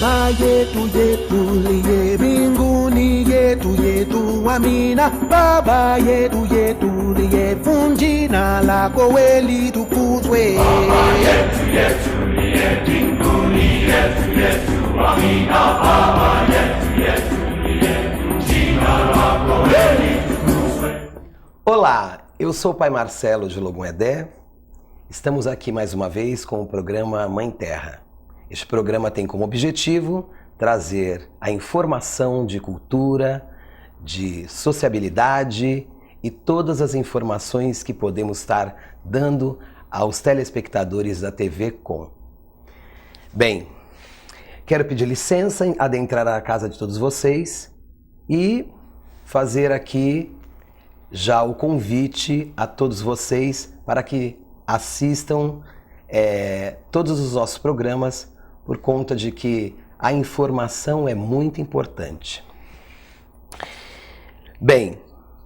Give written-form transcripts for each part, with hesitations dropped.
Baba yetu yetu liye mbinguni yetu amina. Baba yetu liye jina lako weli tukuzwe. Baba yetu liye mbinguni yetu amina. Baba yetu liye jina lako weli tukuzwe. Olá, eu sou o Pai Marcelo de Logum Edé. Estamos aqui mais uma vez com o programa Mãe Terra. Este programa tem como objetivo trazer a informação de cultura, de sociabilidade e todas as informações que podemos estar dando aos telespectadores da TV Com. Bem, quero pedir licença em adentrar a casa de todos vocês e fazer aqui já o convite a todos vocês para que assistam todos os nossos programas, por conta de que a informação é muito importante. Bem,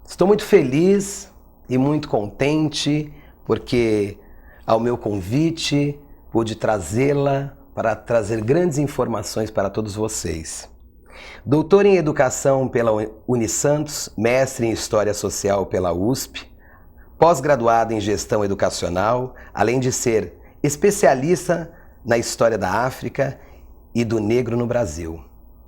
estou muito feliz e muito contente porque ao meu convite pude trazê-la para trazer grandes informações para todos vocês. Doutor em Educação pela Unisantos, mestre em História Social pela USP, pós-graduado em Gestão Educacional, além de ser especialista na História da África e do Negro no Brasil,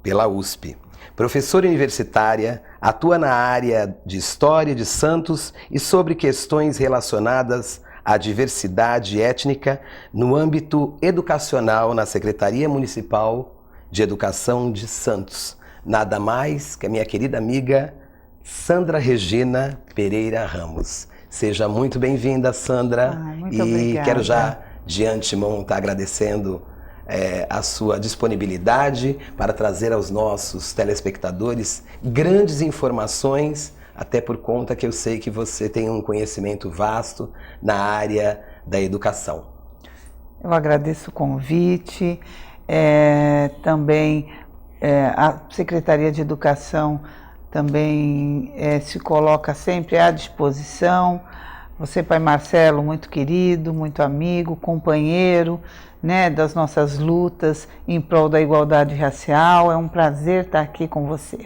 pela USP. Professora universitária, atua na área de História de Santos e sobre questões relacionadas à diversidade étnica no âmbito educacional na Secretaria Municipal de Educação de Santos. Nada mais que a minha querida amiga Sandra Regina Pereira Ramos. Seja muito bem-vinda, Sandra. Muito obrigada. Quero já de antemão estar agradecendo a sua disponibilidade para trazer aos nossos telespectadores grandes informações, até por conta que eu sei que você tem um conhecimento vasto na área da educação. Eu agradeço o convite, também a Secretaria de Educação também se coloca sempre à disposição. Você, Pai Marcelo, muito querido, muito amigo, companheiro, né, das nossas lutas em prol da igualdade racial. É um prazer estar aqui com você.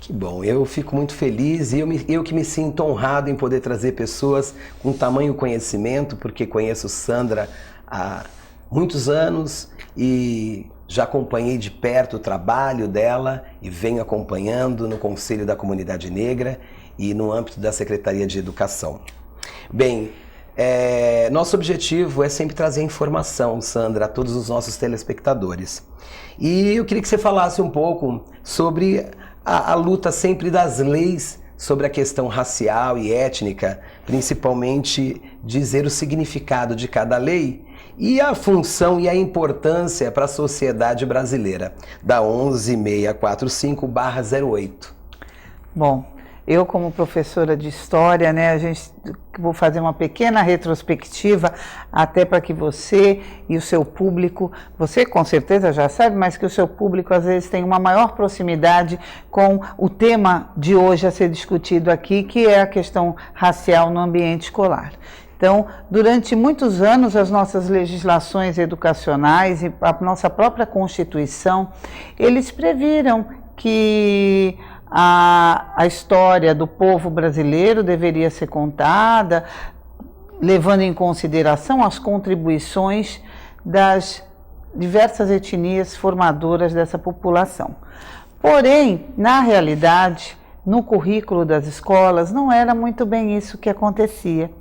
Que bom, eu fico muito feliz e eu que me sinto honrado em poder trazer pessoas com tamanho conhecimento, porque conheço Sandra há muitos anos e já acompanhei de perto o trabalho dela e venho acompanhando no Conselho da Comunidade Negra e no âmbito da Secretaria de Educação. Bem, nosso objetivo é sempre trazer informação, Sandra, a todos os nossos telespectadores. E eu queria que você falasse um pouco sobre a luta sempre das leis sobre a questão racial e étnica, principalmente dizer o significado de cada lei e a função e a importância para a sociedade brasileira, da 11645/08. Bom, eu como professora de História, né, vou fazer uma pequena retrospectiva, até para que você e o seu público, você com certeza já sabe, mas que o seu público às vezes tem uma maior proximidade com o tema de hoje a ser discutido aqui, que é a questão racial no ambiente escolar. Então, durante muitos anos, as nossas legislações educacionais e a nossa própria Constituição, eles previram que a história do povo brasileiro deveria ser contada, levando em consideração as contribuições das diversas etnias formadoras dessa população. Porém, na realidade, no currículo das escolas, não era muito bem isso que acontecia.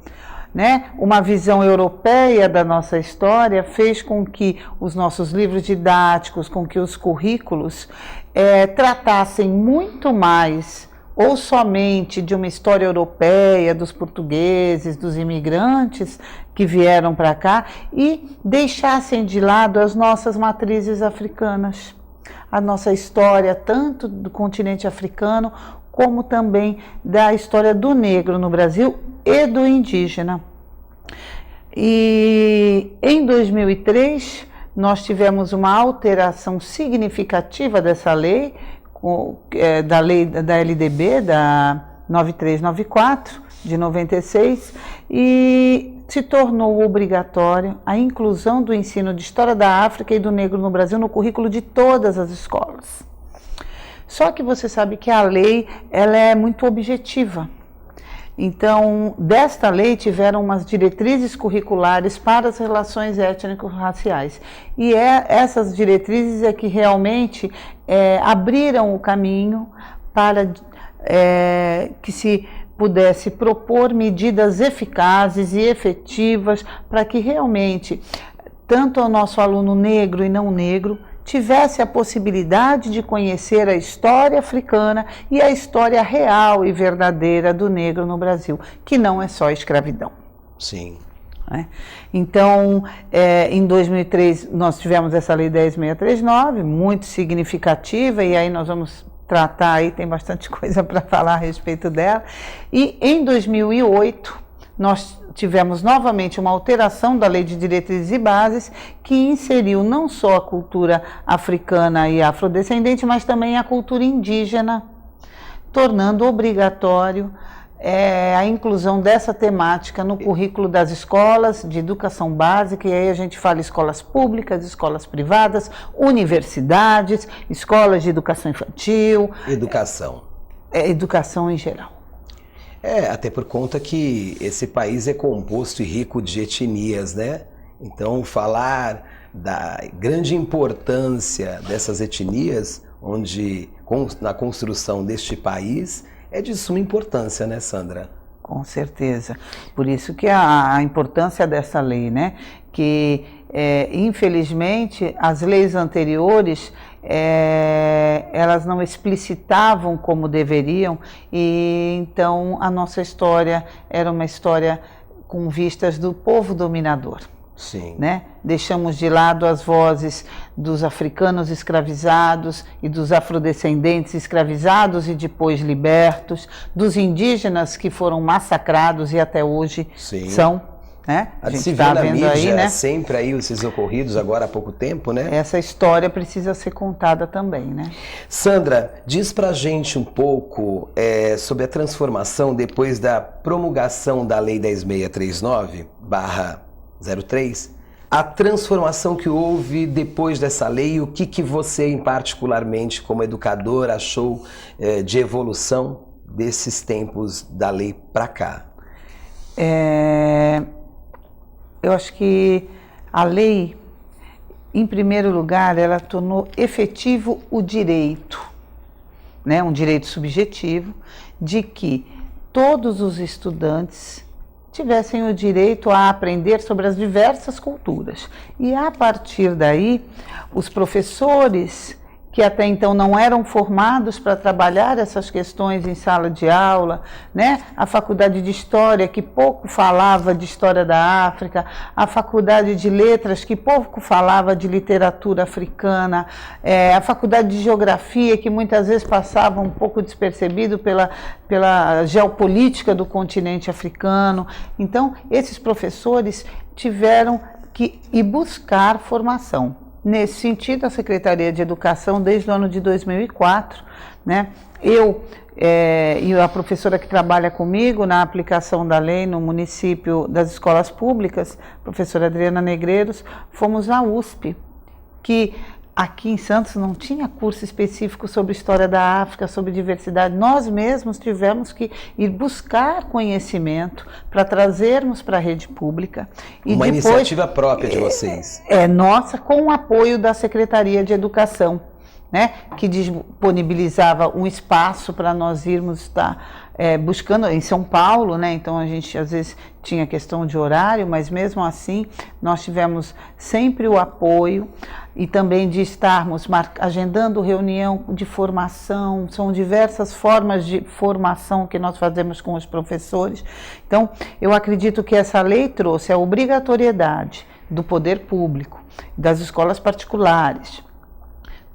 Né? Uma visão europeia da nossa história fez com que os nossos livros didáticos, com que os currículos tratassem muito mais ou somente de uma história europeia, dos portugueses, dos imigrantes que vieram para cá e deixassem de lado as nossas matrizes africanas, a nossa história tanto do continente africano como também da história do negro no Brasil e do indígena. E em 2003 nós tivemos uma alteração significativa dessa lei, da lei da LDB, da 9394 de 96, e se tornou obrigatório a inclusão do ensino de História da África e do Negro no Brasil no currículo de todas as escolas. Só que você sabe que a lei ela é muito objetiva. Então, desta lei tiveram umas diretrizes curriculares para as relações étnico-raciais. E essas diretrizes é que realmente abriram o caminho para que se pudesse propor medidas eficazes e efetivas para que realmente tanto o nosso aluno negro e não negro tivesse a possibilidade de conhecer a história africana e a história real e verdadeira do negro no Brasil, que não é só escravidão. Sim. Então, em 2003, nós tivemos essa Lei 10.639, muito significativa, e aí nós vamos tratar, aí tem bastante coisa para falar a respeito dela. E em 2008, nós tivemos novamente uma alteração da Lei de Diretrizes e Bases que inseriu não só a cultura africana e afrodescendente, mas também a cultura indígena, tornando obrigatório a inclusão dessa temática no currículo das escolas de educação básica, e aí a gente fala escolas públicas, escolas privadas, universidades, escolas de educação infantil. Educação. Educação em geral. Até por conta que esse país é composto e rico de etnias, né? Então, falar da grande importância dessas etnias, na construção deste país, é de suma importância, né, Sandra? Com certeza. Por isso que a importância dessa lei, né? Que, infelizmente, as leis anteriores, elas não explicitavam como deveriam, e então a nossa história era uma história com vistas do povo dominador. Sim. Né? Deixamos de lado as vozes dos africanos escravizados e dos afrodescendentes escravizados e depois libertos, dos indígenas que foram massacrados e até hoje Sim. são. Né? A gente está vê na vendo mídia, aí, né? sempre aí esses ocorridos agora há pouco tempo, né? Essa história precisa ser contada também, né? Sandra, diz pra gente um pouco sobre a transformação depois da promulgação da Lei 10.639/03, a transformação que houve depois dessa lei e o que você, em particularmente, como educador, achou de evolução desses tempos da lei para cá. Eu acho que a lei, em primeiro lugar, ela tornou efetivo o direito, né, um direito subjetivo, de que todos os estudantes tivessem o direito a aprender sobre as diversas culturas. E a partir daí, os professores que até então não eram formados para trabalhar essas questões em sala de aula, né? A Faculdade de História, que pouco falava de História da África, a Faculdade de Letras, que pouco falava de literatura africana, a Faculdade de Geografia, que muitas vezes passava um pouco despercebido pela geopolítica do continente africano. Então, esses professores tiveram que ir buscar formação. Nesse sentido, a Secretaria de Educação, desde o ano de 2004, né, eu e a professora que trabalha comigo na aplicação da lei no município das escolas públicas, a professora Adriana Negreiros, fomos na USP, que aqui em Santos não tinha curso específico sobre história da África, sobre diversidade. Nós mesmos tivemos que ir buscar conhecimento para trazermos para a rede pública. E uma depois, iniciativa própria de vocês. Nossa, com o apoio da Secretaria de Educação, né, que disponibilizava um espaço para nós irmos estar buscando em São Paulo, né? Então a gente às vezes tinha questão de horário, mas mesmo assim nós tivemos sempre o apoio e também de estarmos agendando reunião de formação. São diversas formas de formação que nós fazemos com os professores. Então eu acredito que essa lei trouxe a obrigatoriedade do poder público, das escolas particulares,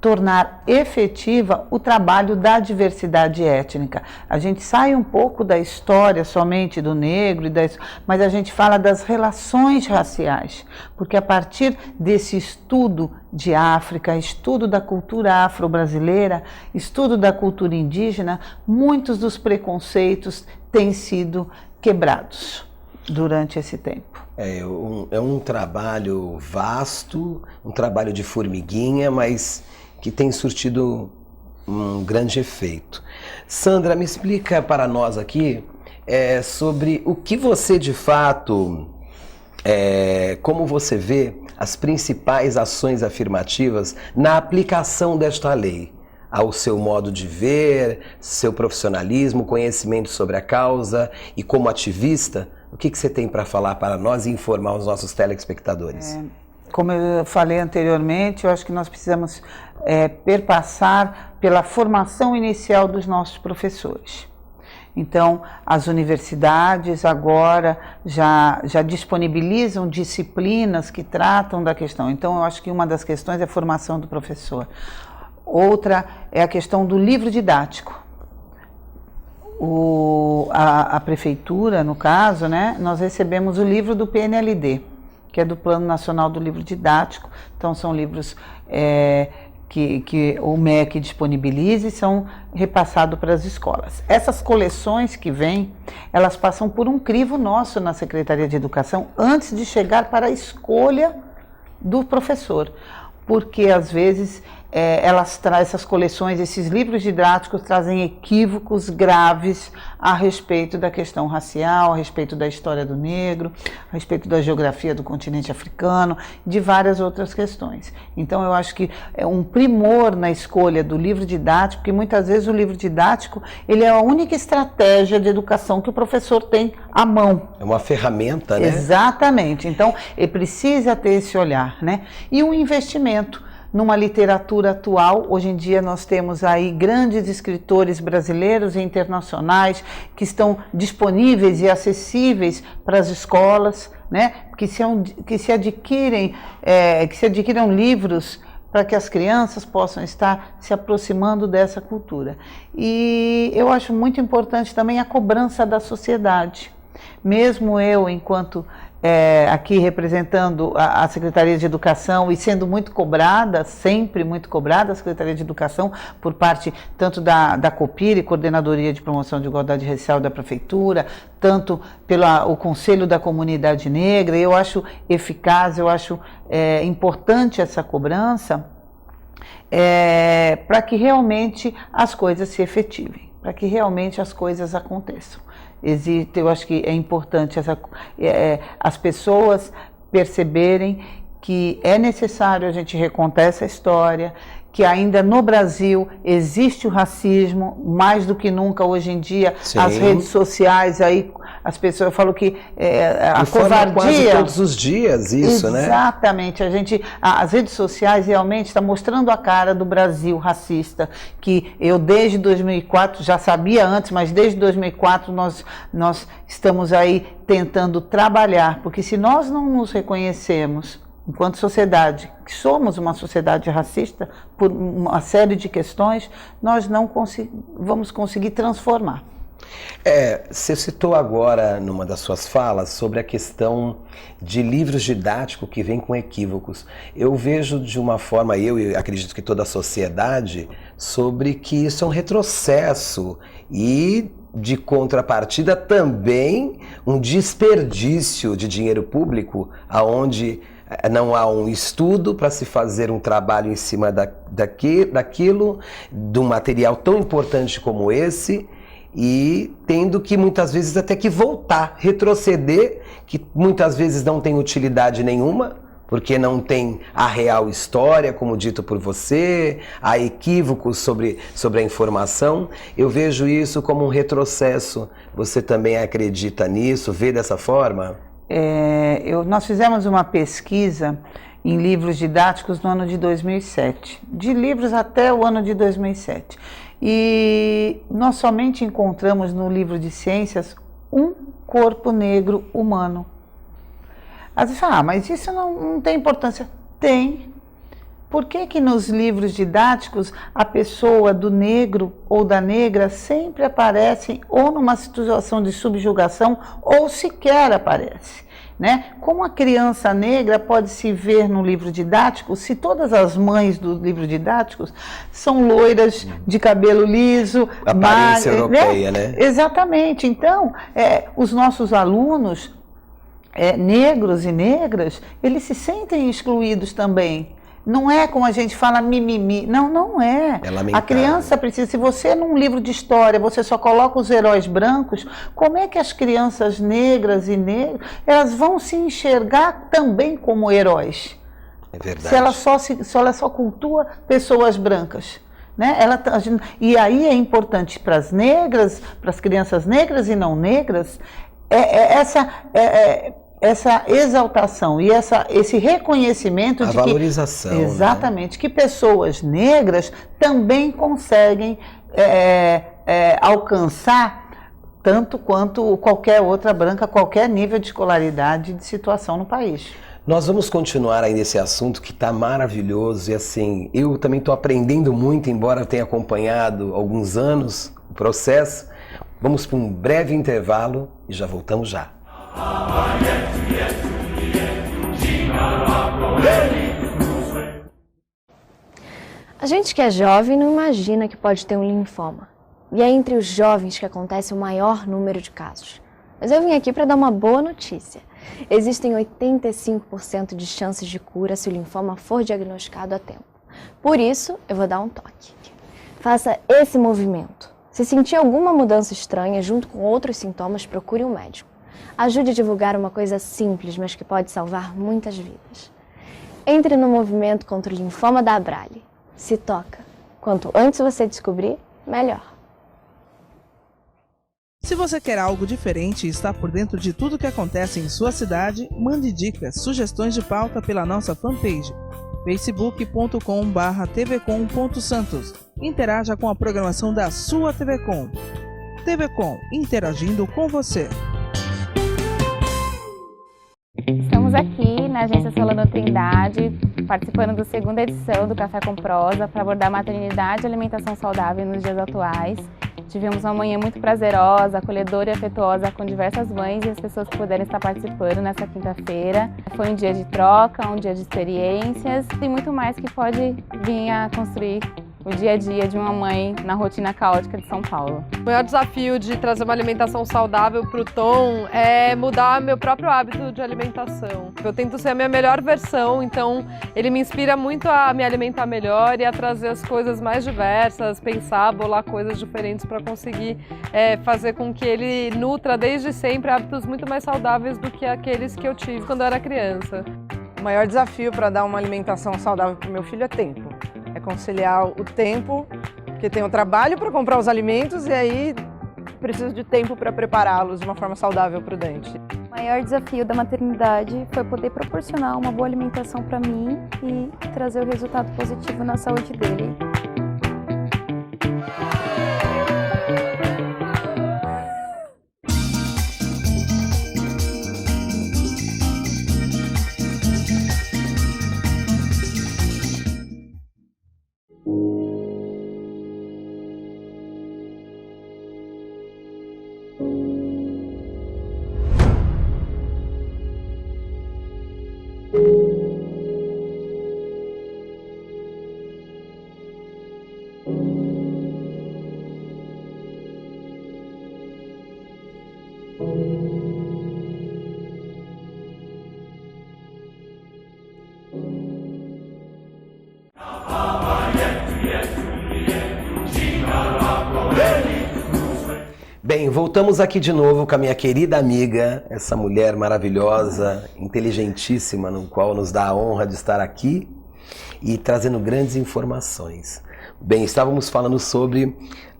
tornar efetiva o trabalho da diversidade étnica. A gente sai um pouco da história somente do negro, mas a gente fala das relações raciais, porque a partir desse estudo de África, estudo da cultura afro-brasileira, estudo da cultura indígena, muitos dos preconceitos têm sido quebrados. durante esse tempo. É um trabalho vasto, um trabalho de formiguinha, mas que tem surtido um grande efeito. Sandra, me explica para nós aqui sobre o que você de fato, como você vê as principais ações afirmativas na aplicação desta lei, ao seu modo de ver, seu profissionalismo, conhecimento sobre a causa e como ativista. O que você tem para falar para nós e informar os nossos telespectadores? Como eu falei anteriormente, eu acho que nós precisamos perpassar pela formação inicial dos nossos professores. Então, as universidades agora já disponibilizam disciplinas que tratam da questão. Então, eu acho que uma das questões é a formação do professor. Outra é a questão do livro didático. A prefeitura, no caso, né, nós recebemos o livro do PNLD, que é do Plano Nacional do Livro Didático. Então, são livros que o MEC disponibiliza e são repassados para as escolas. Essas coleções que vêm, elas passam por um crivo nosso na Secretaria de Educação antes de chegar para a escolha do professor, porque às vezes essas coleções, esses livros didáticos trazem equívocos graves a respeito da questão racial, a respeito da história do negro, a respeito da geografia do continente africano, de várias outras questões. Então eu acho que é um primor na escolha do livro didático, porque muitas vezes o livro didático ele é a única estratégia de educação que o professor tem à mão. É uma ferramenta, né? Exatamente. Então ele precisa ter esse olhar, né? E um investimento numa literatura atual. Hoje em dia nós temos aí grandes escritores brasileiros e internacionais que estão disponíveis e acessíveis para as escolas, né? Que se adquirem livros para que as crianças possam estar se aproximando dessa cultura. E eu acho muito importante também a cobrança da sociedade. Mesmo eu, enquanto aqui representando a Secretaria de Educação e sendo muito cobrada, sempre muito cobrada, a Secretaria de Educação, por parte tanto da COPIRE, Coordenadoria de Promoção de Igualdade Racial da Prefeitura, tanto pelo Conselho da Comunidade Negra. Eu acho eficaz, eu acho importante essa cobrança para que realmente as coisas se efetivem, para que realmente as coisas aconteçam. Eu acho que é importante as pessoas perceberem que é necessário a gente recontar essa história, que ainda no Brasil existe o racismo, mais do que nunca hoje em dia. Sim. As redes sociais, aí as pessoas falam que a covardia... quase todos os dias isso, né? Exatamente. As redes sociais realmente estão mostrando a cara do Brasil racista, que eu desde 2004, já sabia antes, mas desde 2004 nós estamos aí tentando trabalhar, porque se nós não nos reconhecemos enquanto sociedade, que somos uma sociedade racista, por uma série de questões, nós não vamos conseguir transformar. Você citou agora, numa das suas falas, sobre a questão de livros didáticos que vêm com equívocos. Eu vejo de uma forma, eu acredito que toda a sociedade, sobre que isso é um retrocesso e, de contrapartida, também um desperdício de dinheiro público, aonde não há um estudo para se fazer um trabalho em cima daquilo, de um material tão importante como esse, e tendo que muitas vezes até que voltar, retroceder, que muitas vezes não tem utilidade nenhuma, porque não tem a real história, como dito por você, há equívocos sobre a informação. Eu vejo isso como um retrocesso. Você também acredita nisso, vê dessa forma? Nós fizemos uma pesquisa em livros didáticos no ano de 2007, de livros até o ano de 2007. E nós somente encontramos no livro de ciências um corpo negro humano. Às vezes, mas isso não tem importância. Tem. Por que nos livros didáticos a pessoa do negro ou da negra sempre aparece ou numa situação de subjugação ou sequer aparece? Né? Como a criança negra pode se ver no livro didático se todas as mães dos livros didáticos são loiras de cabelo liso, aparência europeia, né? Exatamente. Então, os nossos alunos negros e negras, eles se sentem excluídos também. Não é como a gente fala mimimi, não é. É lamentável. A criança precisa, se você num livro de história, você só coloca os heróis brancos, como é que as crianças negras e negros, elas vão se enxergar também como heróis? É verdade. Se ela só cultua pessoas brancas, né? E aí é importante para as negras, para as crianças negras e não negras, essa exaltação e esse reconhecimento de valorização, que, exatamente, que pessoas negras também conseguem alcançar tanto quanto qualquer outra branca, qualquer nível de escolaridade, de situação no país. Nós vamos continuar aí nesse assunto que está maravilhoso e assim, eu também estou aprendendo muito, embora eu tenha acompanhado há alguns anos o processo. Vamos para um breve intervalo e já voltamos já. A gente que é jovem não imagina que pode ter um linfoma. E é entre os jovens que acontece o maior número de casos. Mas eu vim aqui para dar uma boa notícia. Existem 85% de chances de cura se o linfoma for diagnosticado a tempo. Por isso, eu vou dar um toque. Faça esse movimento. Se sentir alguma mudança estranha junto com outros sintomas, procure um médico. Ajude a divulgar uma coisa simples, mas que pode salvar muitas vidas. Entre no movimento contra o linfoma da Abrale. Se toca. Quanto antes você descobrir, melhor. Se você quer algo diferente e está por dentro de tudo que acontece em sua cidade, mande dicas, sugestões de pauta pela nossa fanpage facebook.com/tvcom.santos. Interaja com a programação da sua TV Com. TV Com, interagindo com você. Estamos aqui na Agência Solano Trindade, participando da segunda edição do Café com Prosa para abordar maternidade e alimentação saudável nos dias atuais. Tivemos uma manhã muito prazerosa, acolhedora e afetuosa com diversas mães e as pessoas que puderam estar participando nessa quinta-feira. Foi um dia de troca, um dia de experiências e muito mais que pode vir a construir o dia a dia de uma mãe na rotina caótica de São Paulo. O maior desafio de trazer uma alimentação saudável para o Tom é mudar meu próprio hábito de alimentação. Eu tento ser a minha melhor versão, então ele me inspira muito a me alimentar melhor e a trazer as coisas mais diversas, pensar, bolar coisas diferentes para conseguir fazer com que ele nutra desde sempre hábitos muito mais saudáveis do que aqueles que eu tive quando eu era criança. O maior desafio para dar uma alimentação saudável para o meu filho é tempo. É conciliar o tempo, porque tem o trabalho para comprar os alimentos e aí preciso de tempo para prepará-los de uma forma saudável e prudente. O maior desafio da maternidade foi poder proporcionar uma boa alimentação para mim e trazer o resultado positivo na saúde dele. Bem, voltamos aqui de novo com a minha querida amiga, essa mulher maravilhosa, inteligentíssima, no qual nos dá a honra de estar aqui e trazendo grandes informações. Bem, estávamos falando sobre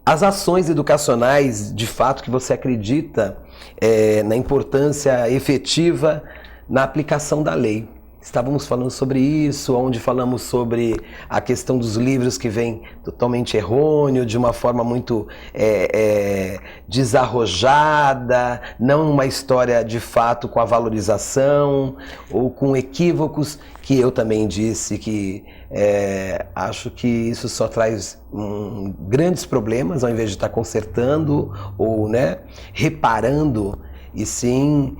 as ações educacionais, de fato, que você acredita na importância efetiva na aplicação da lei. Estávamos falando sobre isso, onde falamos sobre a questão dos livros que vem totalmente errôneo, de uma forma muito desarrojada, não uma história de fato com a valorização ou com equívocos, que eu também disse que acho que isso só traz grandes problemas, ao invés de estar consertando ou reparando, e sim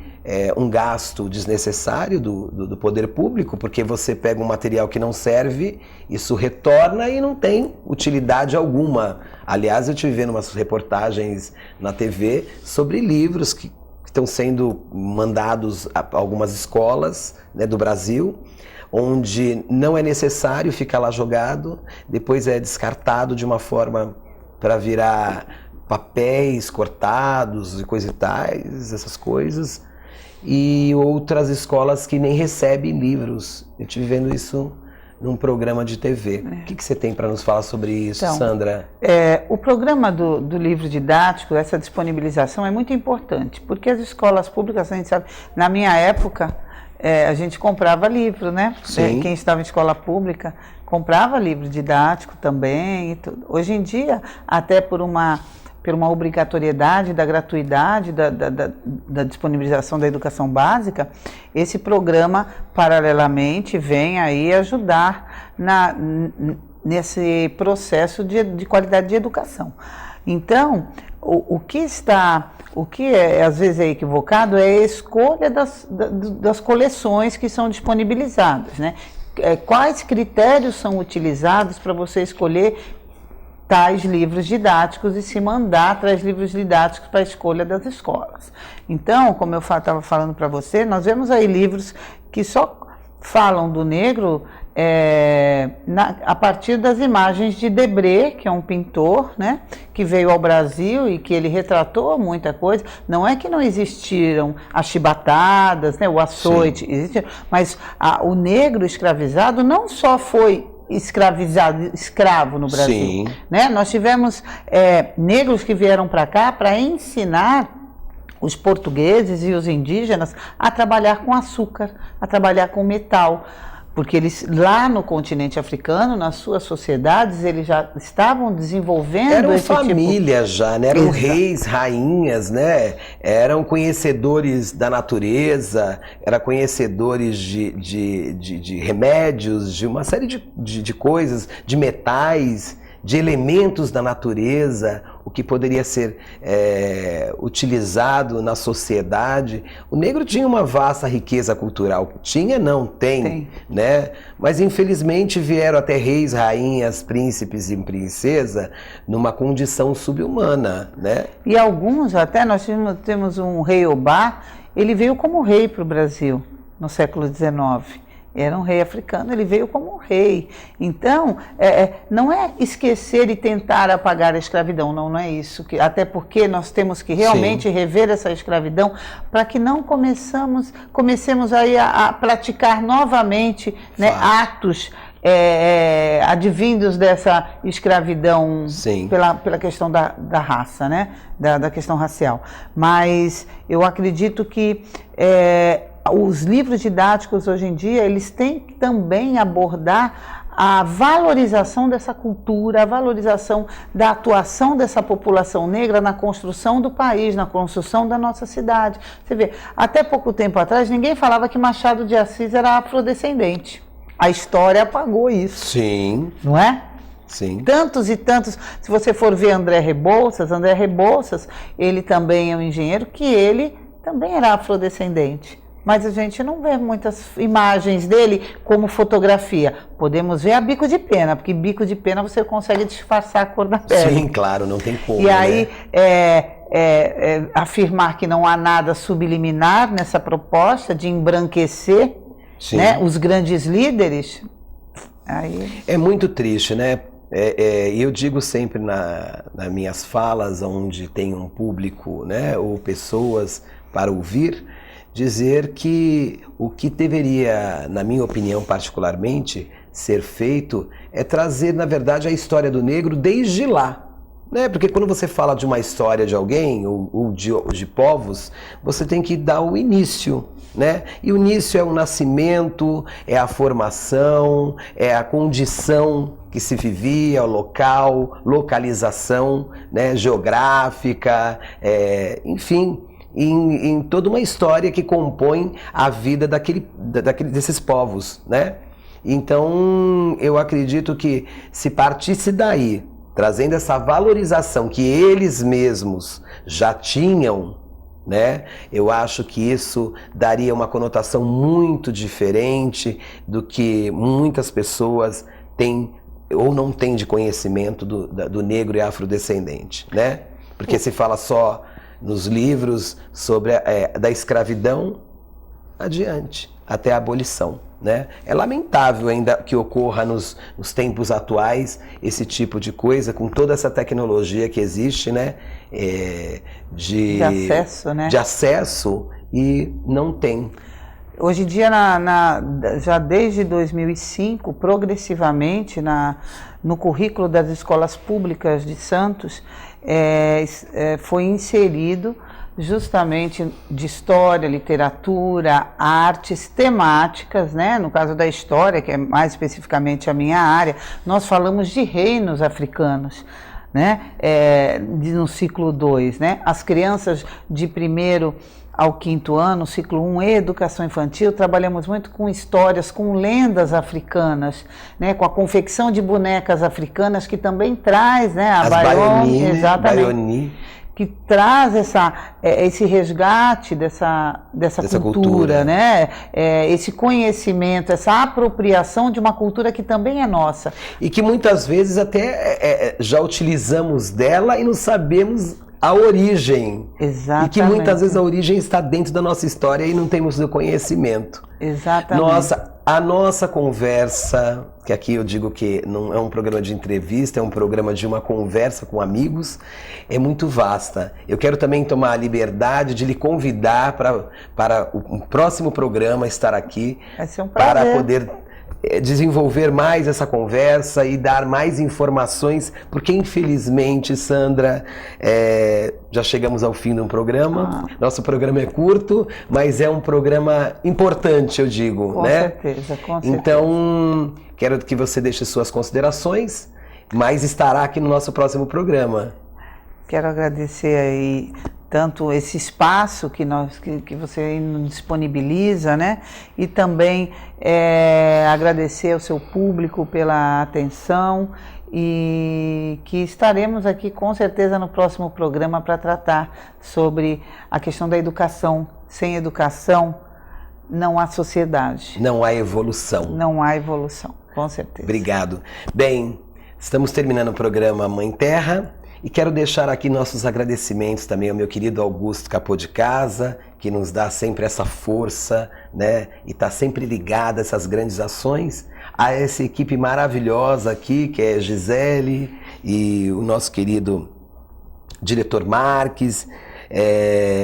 um gasto desnecessário do poder público, porque você pega um material que não serve, isso retorna e não tem utilidade alguma. Aliás, eu estive vendo umas reportagens na TV sobre livros que estão sendo mandados a algumas escolas, né, do Brasil, onde não é necessário ficar lá jogado, depois é descartado de uma forma para virar papéis cortados e coisa e tais, essas coisas, e outras escolas que nem recebem livros. Eu estive vendo isso num programa de TV. O que você tem para nos falar sobre isso, então, Sandra? O programa do livro didático, essa disponibilização é muito importante, porque as escolas públicas, a gente sabe, na minha época, a gente comprava livro, né? Quem estava em escola pública comprava livro didático também e tudo. Hoje em dia, até por uma obrigatoriedade da gratuidade da disponibilização da educação básica, esse programa, paralelamente, vem aí ajudar nesse processo de qualidade de educação. Então, o que é às vezes é equivocado é a escolha das coleções que são disponibilizadas, né? Quais critérios são utilizados para você escolher tais livros didáticos e se mandar tais livros didáticos para a escolha das escolas. Então, como eu estava falando para você, nós vemos aí livros que só falam do negro a partir das imagens de Debré, que é um pintor, né, que veio ao Brasil e que ele retratou muita coisa. Não é que não existiram as chibatadas, né, o açoite, existiram, mas o negro escravizado não só foi escravo no Brasil. Sim. Né? Nós tivemos negros que vieram para cá para ensinar os portugueses e os indígenas a trabalhar com açúcar, a trabalhar com metal, porque eles lá no continente africano, nas suas sociedades, eles já estavam desenvolvendo eram esse famílias tipo... já, né? Eram reis, rainhas, né? Eram conhecedores da natureza, eram conhecedores de remédios, de uma série de coisas, de metais, de elementos da natureza, o que poderia ser utilizado na sociedade. O negro tinha uma vasta riqueza cultural. Tinha, não, tem, né? Mas infelizmente vieram até reis, rainhas, príncipes e princesa numa condição subhumana, né? E alguns, até nós temos um rei Obá, ele veio como rei para o Brasil no século XIX. Era um rei africano, ele veio como um rei. Então, não é esquecer e tentar apagar a escravidão, não é isso. Até porque nós temos que realmente rever essa escravidão para que não comecemos aí a praticar novamente, né, atos advindos dessa escravidão pela questão da raça, né, da questão racial. Mas eu acredito que os livros didáticos hoje em dia, eles têm que também abordar a valorização dessa cultura, a valorização da atuação dessa população negra na construção do país, na construção da nossa cidade. Você vê, até pouco tempo atrás, ninguém falava que Machado de Assis era afrodescendente. A história apagou isso. Sim. Não é? Sim. Tantos e tantos. Se você for ver André Rebouças, ele também é um engenheiro que ele também era afrodescendente. Mas a gente não vê muitas imagens dele como fotografia. Podemos ver a bico de pena, porque bico de pena você consegue disfarçar a cor da pele. Sim, claro, não tem como. E aí, afirmar que não há nada subliminar nessa proposta de embranquecer, né, os grandes líderes. Aí... É muito triste, né? Eu digo sempre nas minhas falas, onde tem um público, né, ou pessoas para ouvir, dizer que o que deveria, na minha opinião particularmente, ser feito é trazer, na verdade, a história do negro desde lá. Né? Porque quando você fala de uma história de alguém, ou de povos, você tem que dar o início. Né? E o início é o nascimento, é a formação, é a condição que se vivia, o local, localização, né, geográfica, enfim... Em toda uma história que compõe a vida desses povos, né? Então, eu acredito que se partisse daí, trazendo essa valorização que eles mesmos já tinham, né? Eu acho que isso daria uma conotação muito diferente do que muitas pessoas têm ou não têm de conhecimento do negro e afrodescendente, né? Porque se fala só nos livros sobre da escravidão adiante, até a abolição, né? É lamentável ainda que ocorra nos tempos atuais esse tipo de coisa, com toda essa tecnologia que existe, né? De acesso, né? De acesso, e não tem. Hoje em dia, já desde 2005, progressivamente, no currículo das escolas públicas de Santos, foi inserido justamente de história, literatura, artes temáticas, né? No caso da história, que é mais especificamente a minha área, nós falamos de reinos africanos, né? No ciclo 2, né? As crianças de 1º ao 5º ano, ciclo 1 e educação infantil, trabalhamos muito com histórias, com lendas africanas, né? Com a confecção de bonecas africanas, que também traz, né? A Baioni, exatamente. Baioni, que traz esse resgate dessa cultura, né? Esse conhecimento, essa apropriação de uma cultura que também é nossa. E que muitas vezes até já utilizamos dela e não sabemos a origem. Exatamente. E que muitas vezes a origem está dentro da nossa história e não temos o conhecimento. Exatamente. A nossa conversa, que aqui eu digo que não é um programa de entrevista, é um programa de uma conversa com amigos, é muito vasta. Eu quero também tomar a liberdade de lhe convidar para o próximo programa estar aqui. Vai ser um prazer. Para poder desenvolver mais essa conversa e dar mais informações, porque infelizmente, Sandra, já chegamos ao fim de um programa. Nosso programa é curto, mas é um programa importante, eu digo, com né? Certeza, com certeza. Então, quero que você deixe suas considerações, mas estará aqui no nosso próximo programa. Quero agradecer aí tanto esse espaço que você nos disponibiliza, né? E também agradecer ao seu público pela atenção, e que estaremos aqui com certeza no próximo programa para tratar sobre a questão da educação. Sem educação não há sociedade. Não há evolução. Não há evolução, com certeza. Obrigado. Bem, estamos terminando o programa Mãe Terra. E quero deixar aqui nossos agradecimentos também ao meu querido Augusto Capô de Casa, que nos dá sempre essa força, né? E está sempre ligado a essas grandes ações. A essa equipe maravilhosa aqui, que é Gisele e o nosso querido diretor Marques,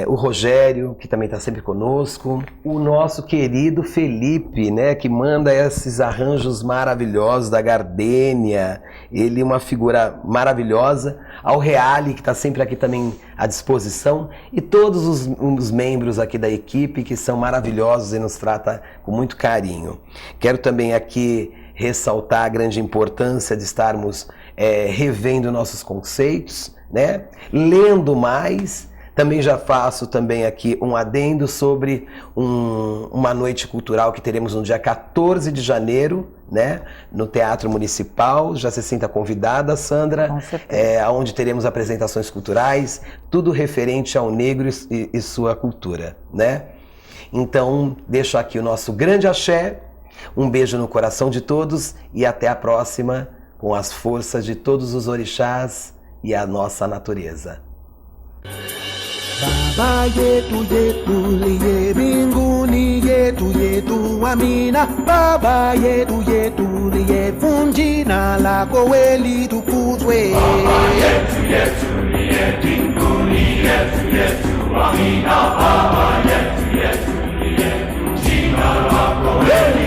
o Rogério, que também está sempre conosco, o nosso querido Felipe, né, que manda esses arranjos maravilhosos da Gardênia, ele é uma figura maravilhosa, ao Reale, que está sempre aqui também à disposição, e todos os membros aqui da equipe, que são maravilhosos e nos tratam com muito carinho. Quero também aqui ressaltar a grande importância de estarmos revendo nossos conceitos, né, lendo mais. Também já faço também aqui um adendo sobre uma noite cultural que teremos no dia 14 de janeiro, né, no Teatro Municipal. Já se sinta convidada, Sandra. Com certeza. Onde teremos apresentações culturais, tudo referente ao negro e sua cultura, né? Então, deixo aqui o nosso grande axé, um beijo no coração de todos e até a próxima, com as forças de todos os orixás e a nossa natureza. Baba yetu yetu liye mbinguni yetu amina. Baba yetu liye funjina lako weli tukuzwe. Baba yetu liye mbinguni yetu amina. Baba yetu liye funjina lako weli